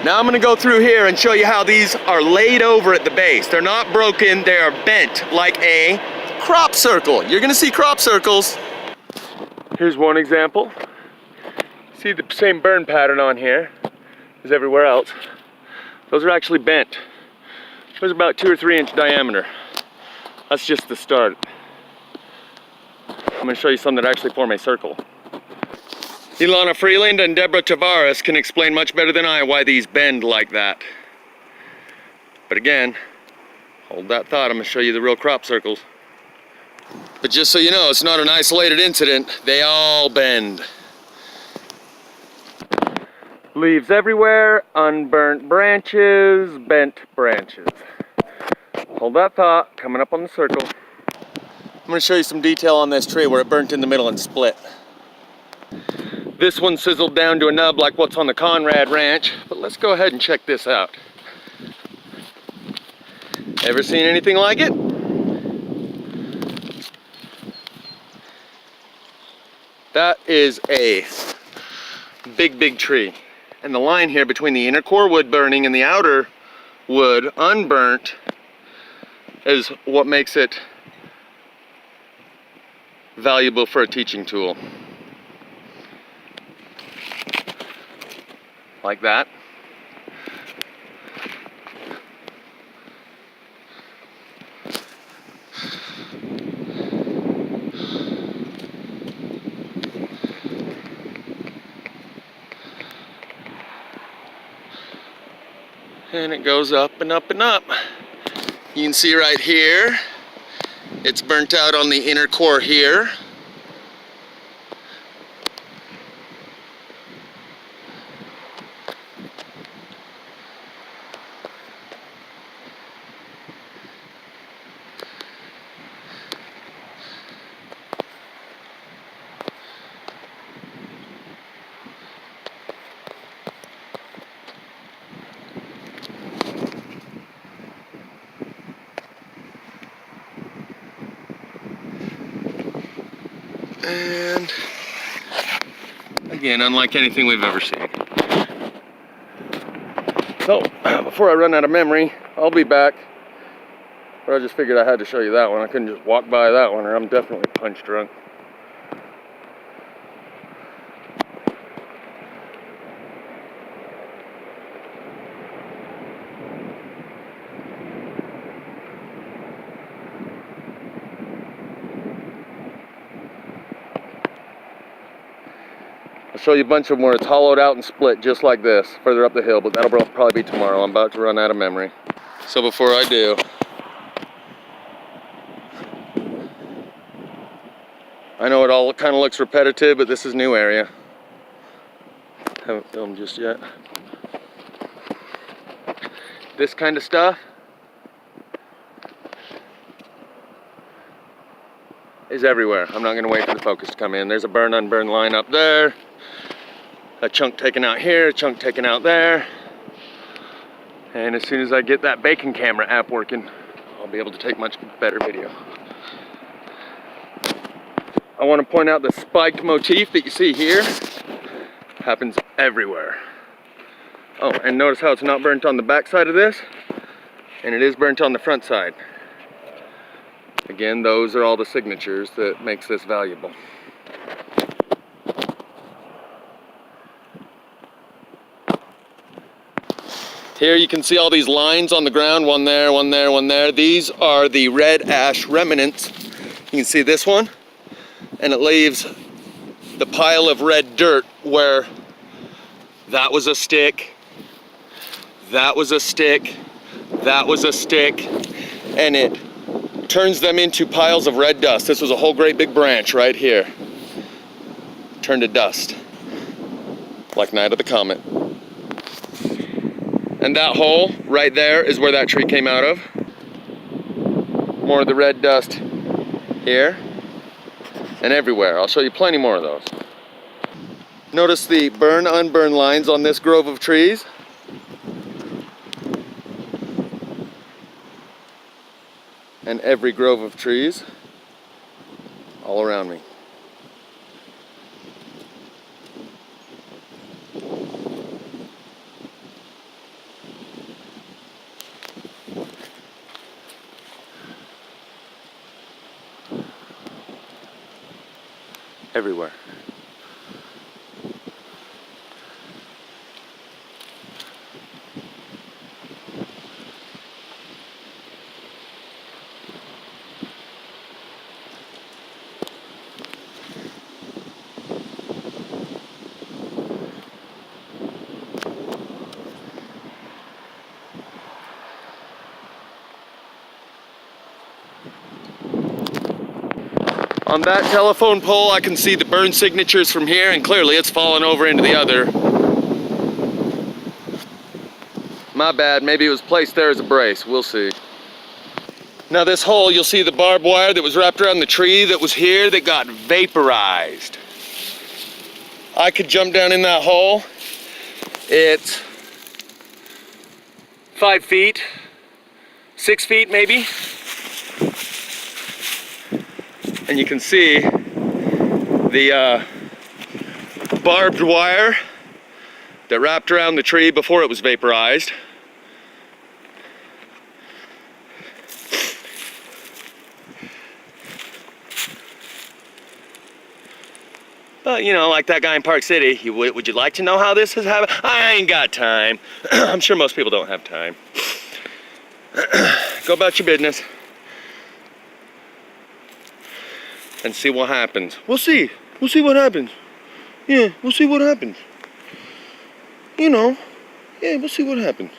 Now I'm gonna go through here and show you how these are laid over at the base. They're not broken, they are bent like a crop circle. You're gonna see crop circles. Here's one example. See the same burn pattern on here as everywhere else. Those are actually bent. Those are about 2 or 3 inch diameter. That's just the start. I'm gonna show you some that actually form a circle. Ilana Freeland and Deborah Tavares can explain much better than I why these bend like that. But again, hold that thought, I'm gonna show you the real crop circles. But just so you know, it's not an isolated incident, they all bend. Leaves everywhere, unburnt branches, bent branches. Hold that thought, coming up on the circle. I'm gonna show you some detail on this tree where it burnt in the middle and split. This one sizzled down to a nub like what's on the Conrad Ranch, but let's go ahead and check this out. Ever seen anything like it? That is a big tree. And the line here between the inner core wood burning and the outer wood unburnt is what makes it valuable for a teaching tool. Like that. And it goes up and up and up. You can see right here, it's burnt out on the inner core here. And again, unlike anything we've ever seen. So, before I run out of memory, I'll be back. But I just figured I had to show you that one. I couldn't just walk by that one or I'm definitely punch drunk. I'll show you a bunch of them where it's hollowed out and split just like this, further up the hill, but that'll probably be tomorrow. I'm about to run out of memory. So before I do, I know it all kind of looks repetitive, but this is new area. Haven't filmed just yet. This kind of stuff is everywhere. I'm not gonna wait for the focus to come in. There's a burn unburn line up there. A chunk taken out here, a chunk taken out there. And as soon as I get that bacon camera app working, I'll be able to take much better video. I want to point out the spiked motif that you see here happens everywhere. Oh, and notice how it's not burnt on the back side of this, and it is burnt on the front side. Again, those are all the signatures that makes this valuable. Here you can see all these lines on the ground, one there, one there, one there. These are the red ash remnants. You can see this one, and it leaves the pile of red dirt where that was a stick, that was a stick, that was a stick, and it turns them into piles of red dust. This was a whole great big branch right here. Turned to dust, like Night of the Comet. And that hole right there is where that tree came out of. More of the red dust here and everywhere. I'll show you plenty more of those. Notice the burn unburn lines on this grove of trees. And every grove of trees all around me. everywhere. On that telephone pole, I can see the burn signatures from here, and clearly it's fallen over into the other. My bad, maybe it was placed there as a brace, we'll see. Now this hole, you'll see the barbed wire that was wrapped around the tree that was here that got vaporized. I could jump down in that hole. It's 5 feet, 6 feet maybe. And you can see the barbed wire that wrapped around the tree before it was vaporized. But you know, like that guy in Park City, would you like to know how this has happened? I ain't got time. I'm sure most people don't have time. Go about your business. And see what happens. We'll see. We'll see what happens. Yeah, we'll see what happens. You know, yeah, we'll see what happens.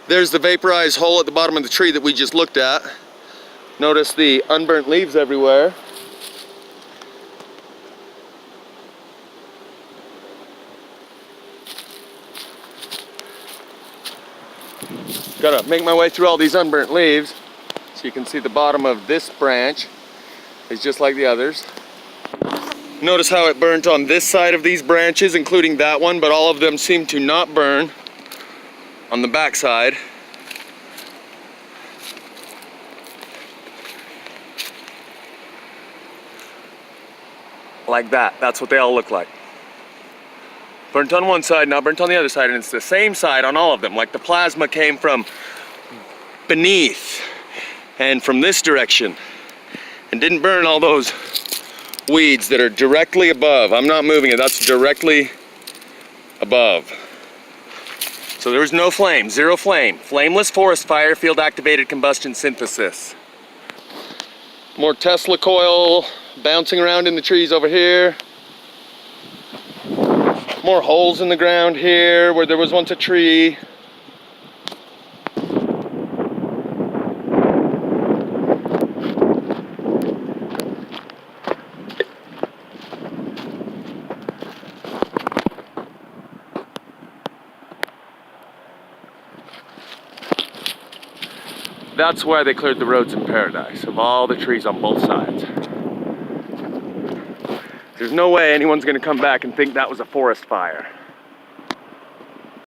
There's the vaporized hole at the bottom of the tree that we just looked at. Notice the unburnt leaves everywhere. Gotta make my way through all these unburnt leaves so you can see the bottom of this branch is just like the others. Notice how it burnt on this side of these branches, including that one, but all of them seem to not burn on the back side. Like that. That's what they all look like. Burnt on one side, not burnt on the other side, and it's the same side on all of them. Like the plasma came from beneath and from this direction and didn't burn all those weeds that are directly above. I'm not moving it, that's directly above. So there was no flame, zero flame. Flameless forest fire, field activated combustion synthesis. More Tesla coil bouncing around in the trees over here. More holes in the ground here where there was once a tree. That's why they cleared the roads in Paradise, of all the trees on both sides. There's no way anyone's gonna come back and think that was a forest fire.